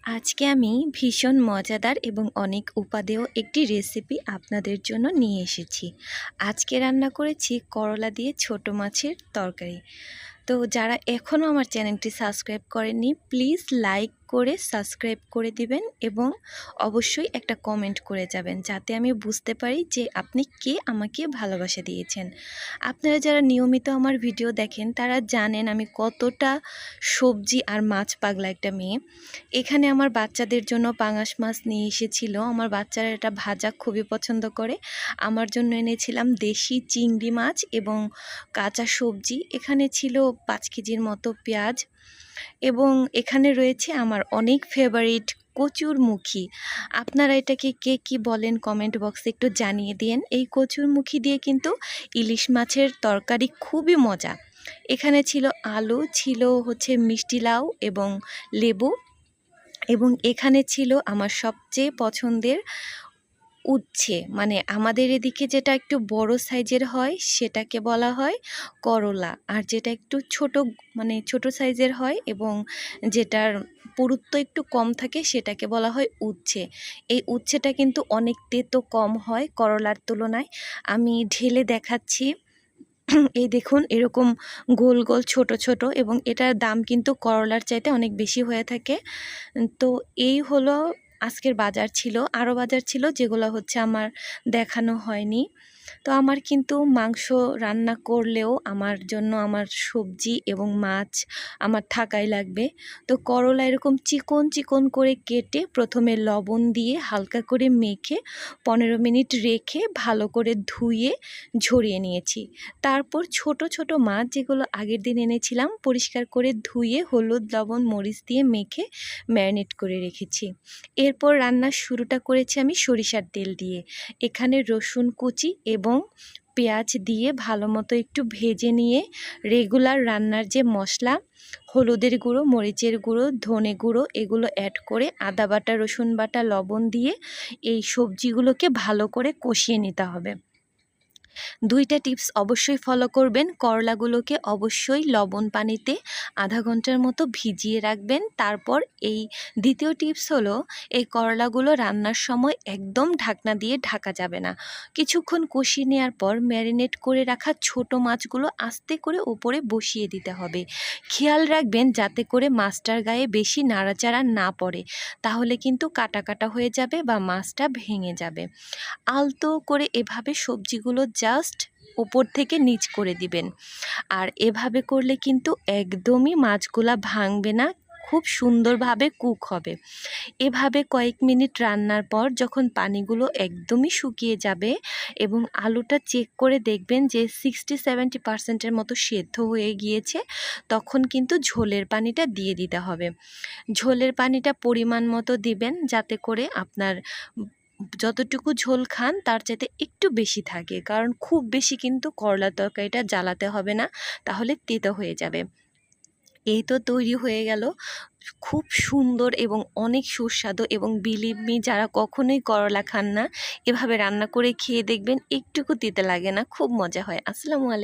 আজকে আমি ভীষণ মজাদার এবং অনেক উপাদেয় একটি রেসিপি আপনাদের জন্য নিয়ে এসেছি। আজকে রান্না করেছি করলা দিয়ে ছোট মাছের তরকারি। তো যারা এখনও আমার চ্যানেলটি সাবস্ক্রাইব করেননি, প্লিজ লাইক করে সাবস্ক্রাইব করে দিবেন এবং অবশ্যই একটা কমেন্ট করে যাবেন, যাতে আমি বুঝতে পারি যে আপনি কে আমাকে ভালোবাসা দিয়েছেন। আপনারা যারা নিয়মিত আমার ভিডিও দেখেন তারা জানেন আমি কতটা সবজি আর মাছ পাগলা একটা মেয়ে। এখানে আমার বাচ্চাদের জন্য পাঙাশ মাছ নিয়ে এসেছিল। আমার বাচ্চারা এটা ভাজা খুবই পছন্দ করে। আমার জন্য এনেছিলাম দেশি চিংড়ি মাছ এবং কাঁচা সবজি। এখানে ছিল 5 কেজির মতো পেঁয়াজ এবং এখানে রয়েছে আমার অনেক ফেভারিট কচুরমুখী। আপনারা এটাকে কে কী বলেন কমেন্ট বক্সে একটু জানিয়ে দিন। এই কচুরমুখী দিয়ে কিন্তু ইলিশ মাছের তরকারি খুবই মজা। এখানে ছিল আলু, ছিল মিষ্টি লাউ এবং লেবু, এবং এখানে ছিল আমার সবচেয়ে পছন্দের উচ্ছে, মানে আমাদের এদিকে যেটা একটু বড় সাইজের হয় সেটাকে বলা হয় করলা, আর যেটা একটু ছোট মানে ছোট সাইজের হয় এবং যেটার পুরুত্ব একটু কম থাকে সেটাকে বলা হয় উচ্ছে। এই উচ্ছেটা কিন্তু অনেক তেতো কম হয় করলার তুলনায়। আমি ঢেলে দেখাচ্ছি। এই দেখুন এরকম গোল গোল ছোট ছোট, এবং এটার দাম কিন্তু করলার চাইতে অনেক বেশি হয়ে থাকে। তো এই হলো আজকের বাজার ছিল। আরও বাজার ছিল যেগুলো আমার দেখানো হয়নি। তো আমার কিন্তু মাংস রান্না করলেও আমার জন্য আমার সবজি এবং মাছ আমার থাকাই লাগবে। তো করলা এরকম চিকন চিকন করে কেটে প্রথমে লবণ দিয়ে হালকা করে মেখে 15 মিনিট রেখে ভালো করে ধুয়ে ঝরিয়ে নিয়েছি। তারপর ছোট ছোট মাছ যেগুলো আগের দিন এনেছিলাম পরিষ্কার করে ধুয়ে হলুদ লবণ মরিচ দিয়ে মেখে ম্যারিনেট করে রেখেছি। এরপর রান্নার শুরুটা করেছি আমি সরিষার তেল দিয়ে। এখানে রসুন কুচি এবং পেঁয়াজ দিয়ে ভালো মতো একটু ভেজে নিয়ে রেগুলার রান্নার যে মশলা হলুদের গুঁড়ো, মরিচের গুঁড়ো, ধনে গুঁড়ো এগুলো অ্যাড করে আদা বাটা, রসুন বাটা, লবণ দিয়ে এই সবজিগুলোকে ভালো করে কষিয়ে নিতে হবে। 2টা টিপস অবশ্যই ফলো করবেন। করলাগুলোকে অবশ্যই লবণ পানিতে আধা ঘন্টার মতো ভিজিয়ে রাখবেন। তারপর এই দ্বিতীয় টিপস হলো এই করলাগুলো রান্নার সময় একদম ঢাকনা দিয়ে ঢাকা যাবে না। কিছুক্ষণ কষিয়ে নেওয়ার পর ম্যারিনেট করে রাখা ছোট মাছগুলো আস্তে করে ওপরে বসিয়ে দিতে হবে। খেয়াল রাখবেন যাতে করে মাছটার গায়ে বেশি নাড়াচাড়া না পড়ে, তাহলে কিন্তু কাটা কাটা হয়ে যাবে বা মাছটা ভেঙে যাবে। আলতো করে এভাবে সবজিগুলো জাস্ট ওপর থেকে নিচ করে দিবেন। আর এভাবে করলে কিন্তু একদমই মাছগুলা ভাঙবে না, খুব সুন্দরভাবে কুক হবে। এভাবে কয়েক মিনিট রান্নার পর যখন পানিগুলো একদমই শুকিয়ে যাবে এবং আলুটা চেক করে দেখবেন যে 60-70% মতো সেদ্ধ হয়ে গিয়েছে, তখন কিন্তু ঝোলের পানিটা দিয়ে দিতে হবে। ঝোলের পানিটা পরিমাণ মতো দিবেন, যাতে করে আপনার যতটুকু ঝোল খান তার চাইতে একটু বেশি থাকে, কারণ খুব বেশি কিন্তু করলার তরকারিটা জ্বালাতে হবে না, তাহলে তেতো হয়ে যাবে। এই তো তৈরি হয়ে গেল খুব সুন্দর এবং অনেক সুস্বাদু, এবং বিলিভ মি যারা কখনোই করলা খান না এভাবে রান্না করে খেয়ে দেখবেন, একটুকু তেতো লাগে না, খুব মজা হয়। আসসালামু আলাইকুম।